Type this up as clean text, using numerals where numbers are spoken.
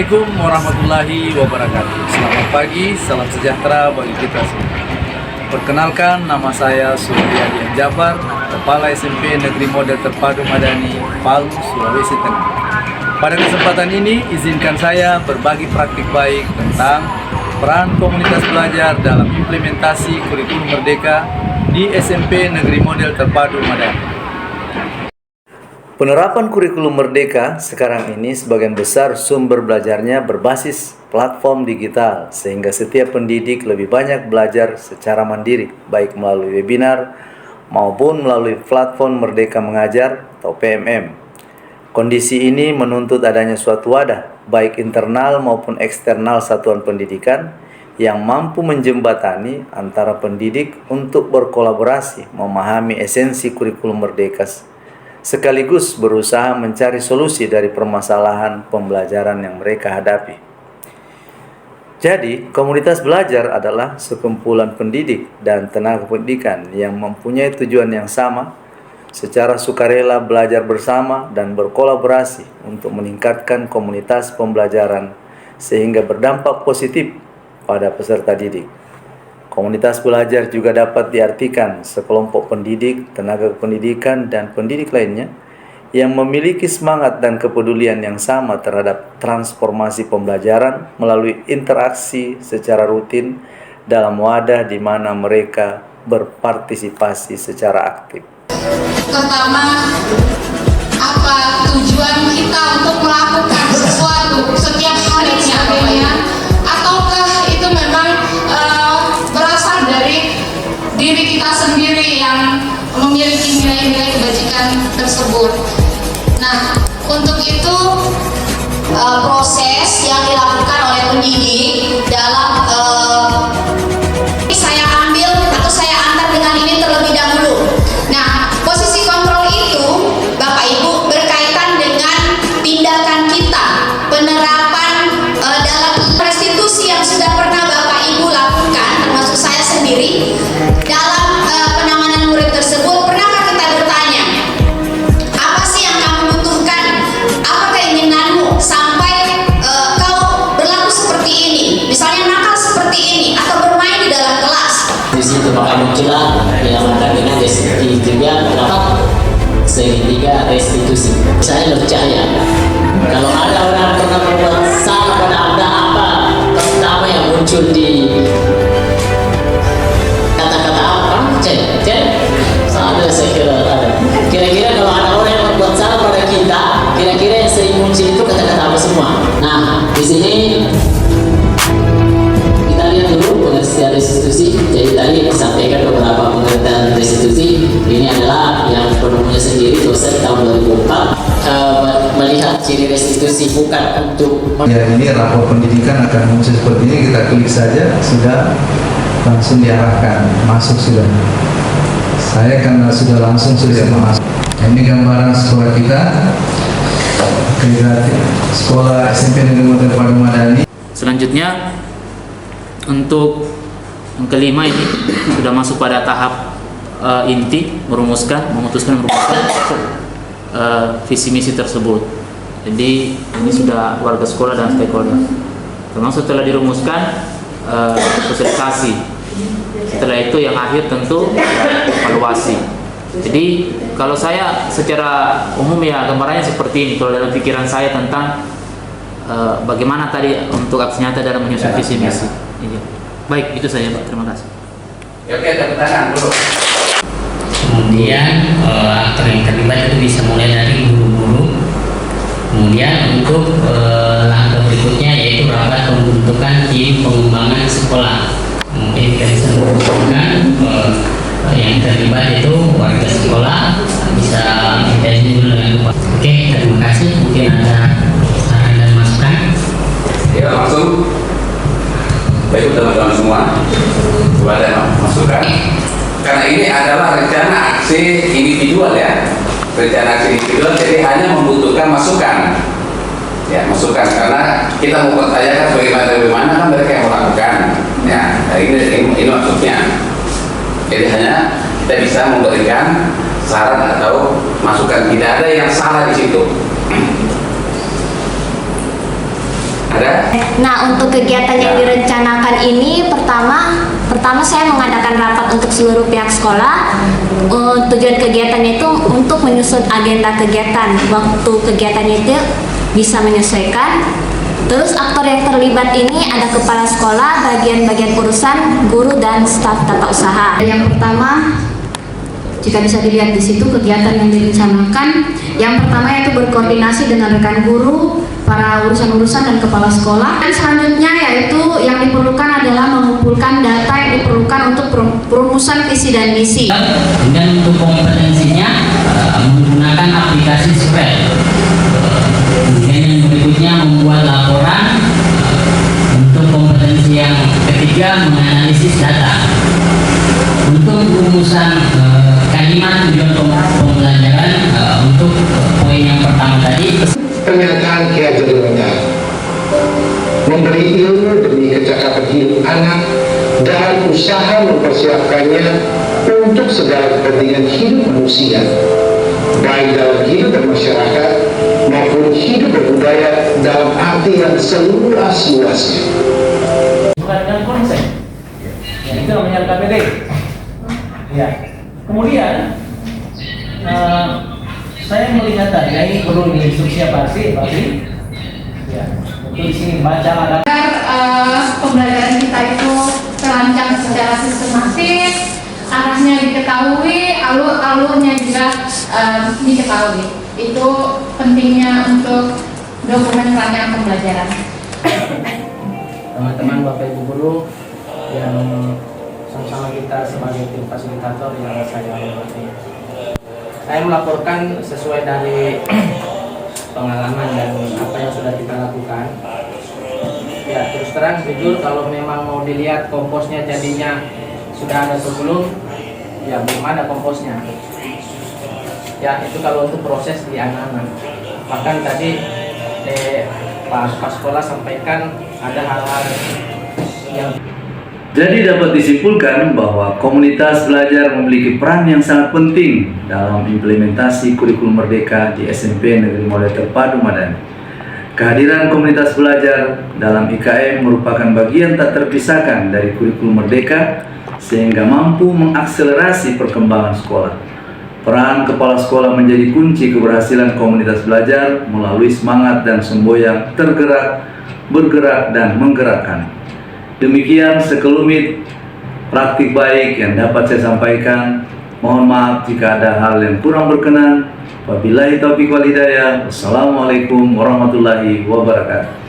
Assalamualaikum warahmatullahi wabarakatuh. Selamat pagi, salam sejahtera bagi kita semua. Perkenalkan, nama saya Suryadi Jabar, Kepala SMP Negeri Model Terpadu Madani, Palu, Sulawesi Tengah. Pada kesempatan ini, izinkan saya berbagi praktik baik tentang peran komunitas belajar dalam implementasi kurikulum merdeka di SMP Negeri Model Terpadu Madani. Penerapan kurikulum merdeka sekarang ini sebagian besar sumber belajarnya berbasis platform digital, sehingga setiap pendidik lebih banyak belajar secara mandiri, baik melalui webinar maupun melalui platform Merdeka Mengajar atau PMM. Kondisi ini menuntut adanya suatu wadah, baik internal maupun eksternal satuan pendidikan, yang mampu menjembatani antara pendidik untuk berkolaborasi memahami esensi kurikulum merdeka, sekaligus berusaha mencari solusi dari permasalahan pembelajaran yang mereka hadapi. Jadi, komunitas belajar adalah sekumpulan pendidik dan tenaga pendidikan yang mempunyai tujuan yang sama, secara sukarela belajar bersama dan berkolaborasi untuk meningkatkan komunitas pembelajaran sehingga berdampak positif pada peserta didik. Komunitas belajar juga dapat diartikan sekelompok pendidik, tenaga pendidikan, dan pendidik lainnya yang memiliki semangat dan kepedulian yang sama terhadap transformasi pembelajaran melalui interaksi secara rutin dalam wadah di mana mereka berpartisipasi secara aktif. Pertama, apa tujuan kita untuk melakukan sesuatu setiap harinya, ataukah itu memang berasal dari diri kita sendiri yang memiliki nilai-nilai kebajikan tersebut. Nah, untuk itu proses yang dilakukan oleh pendidik dalam saya ambil atau saya antar dengan ini terlebih dahulu. Nah, posisi kontrol itu Bapak Ibu berkaitan dengan tindakan kita, penerapan dalam restitusi yang sudah pernah Bapak Ibu lakukan, termasuk saya sendiri dalam penanganan murid tersebut. Pernahkah kita bertanya, apa sih yang kamu butuhkan, apa keinginanmu sampai kau berlaku seperti ini, misalnya nakal seperti ini atau bermain di dalam kelas. Di situ maka muncullah dinamakan dengan segitiga pendapat, segitiga restitusi. Saya percaya kalau ada orang pernah berbuat salah pada Anda, apa pertama yang muncul di kata-kata apa? Cek, ada saya kira ada. Kira-kira kalau ada orang yang berbuat salah pada kita, kira-kira yang sering muncul itu kata-kata apa semua? Nah, di sini kita lihat dulu pengertian restitusi. Jadi tadi disampaikan beberapa pengertian restitusi. Ini adalah yang penuhnya sendiri dosen tahun 2004 melihat ciri restitusi bukan untuk ya, ini rapor pendidikan akan muncul seperti ini, kita klik saja sudah langsung diarahkan masuk sudah. Saya karena sudah langsung sudah masuk. Ini gambaran sekolah kita, sekolah SMP Negeri Model Terpadu Madani. Selanjutnya untuk yang kelima ini sudah masuk pada tahap inti, memutuskan visi misi tersebut. Jadi ini sudah warga sekolah dan stakeholder. Termasuk setelah dirumuskan sosialisasi. Setelah itu yang akhir tentu evaluasi. Jadi kalau saya secara umum ya gambarannya seperti ini. Kalau dalam pikiran saya tentang bagaimana tadi untuk aksi nyata dalam menyusun visi misi. Baik, itu saja Pak. Terima kasih. Oke, tepuk tangan dulu. Kemudian aktor yang terlibat itu bisa mulai dari guru-guru. Kemudian untuk langkah berikutnya yaitu rapat pembentukan tim pengembangan sekolah. Mungkin kita bisa mengusulkan yang terlibat itu warga sekolah, bisa kita dulu dengan Pak. Oke, terima kasih. Mungkin ada saran dan masukan. Ya, langsung. Baik teman-teman semua, kepada masukan. Karena ini adalah rencana aksi individual ya, rencana aksi individual, jadi hanya membutuhkan masukan. Ya, masukan karena kita mau pertanyakan bagaimana kan mereka yang melakukan. Ya, ini maksudnya. Jadi hanya kita bisa memberikan saran atau masukan, tidak ada yang salah di situ. ada. Nah, untuk kegiatan yang direncanakan ini pertama saya mengadakan rapat untuk seluruh pihak sekolah. Tujuan kegiatannya itu untuk menyusun agenda kegiatan. Waktu kegiatannya itu bisa menyesuaikan. Terus aktor yang terlibat ini ada kepala sekolah, bagian-bagian urusan, guru dan staf tata usaha. Yang pertama, jika bisa dilihat di situ kegiatan yang direncanakan, yang pertama yaitu berkoordinasi dengan rekan guru, para urusan-urusan dan kepala sekolah. Dan selanjutnya yaitu yang diperlukan adalah mengumpulkan data yang diperlukan untuk perumusan visi dan misi. Dan untuk kompetensinya menggunakan aplikasi spread. Kemudian yang berikutnya membuat laporan. Untuk kompetensi yang ketiga menganalisis data. Untuk rumusan kalimat tujuan pembelajaran untuk poin yang pertama tadi. Pernyataan Ki Hajar Dewantara memberi ilmu demi kecakapan hidup anak dan usaha mempersiapkannya untuk segala kepentingan hidup manusia, baik dalam hidup bermasyarakat maupun hidup berbudaya dalam arti yang seluas-luasnya. Bukan dengan konsep, ya, itu namanya LKPD. Ya, kemudian saya melihat tadi ini perlu diinstruksi pasti. Ya, untuk di sini baca ada. Agar pembelajaran kita itu terancang secara sistematis, arahnya diketahui, alur-alurnya juga diketahui. Itu pentingnya untuk dokumen perancangan pembelajaran. Teman-teman Bapak Ibu guru yang sama-sama kita sebagai tim fasilitator yang saya hormati. Saya melaporkan sesuai dari pengalaman dan apa yang sudah kita lakukan. Ya, terus terang jujur kalau memang mau dilihat komposnya jadinya sudah ada atau belum, ya belum ada komposnya. Ya, itu kalau untuk proses di anak-anak. Bahkan tadi Pak Sekolah sampaikan ada hal-hal yang. Jadi dapat disimpulkan bahwa komunitas belajar memiliki peran yang sangat penting dalam implementasi kurikulum merdeka di SMP Negeri Model Terpadu Madani. Kehadiran komunitas belajar dalam IKM merupakan bagian tak terpisahkan dari kurikulum merdeka sehingga mampu mengakselerasi perkembangan sekolah. Peran kepala sekolah menjadi kunci keberhasilan komunitas belajar melalui semangat dan semboyan tergerak, bergerak, dan menggerakkan. Demikian sekelumit praktik baik yang dapat saya sampaikan. Mohon maaf jika ada hal yang kurang berkenan. Wabillahi taufiq wal hidayah. Wassalamualaikum warahmatullahi wabarakatuh.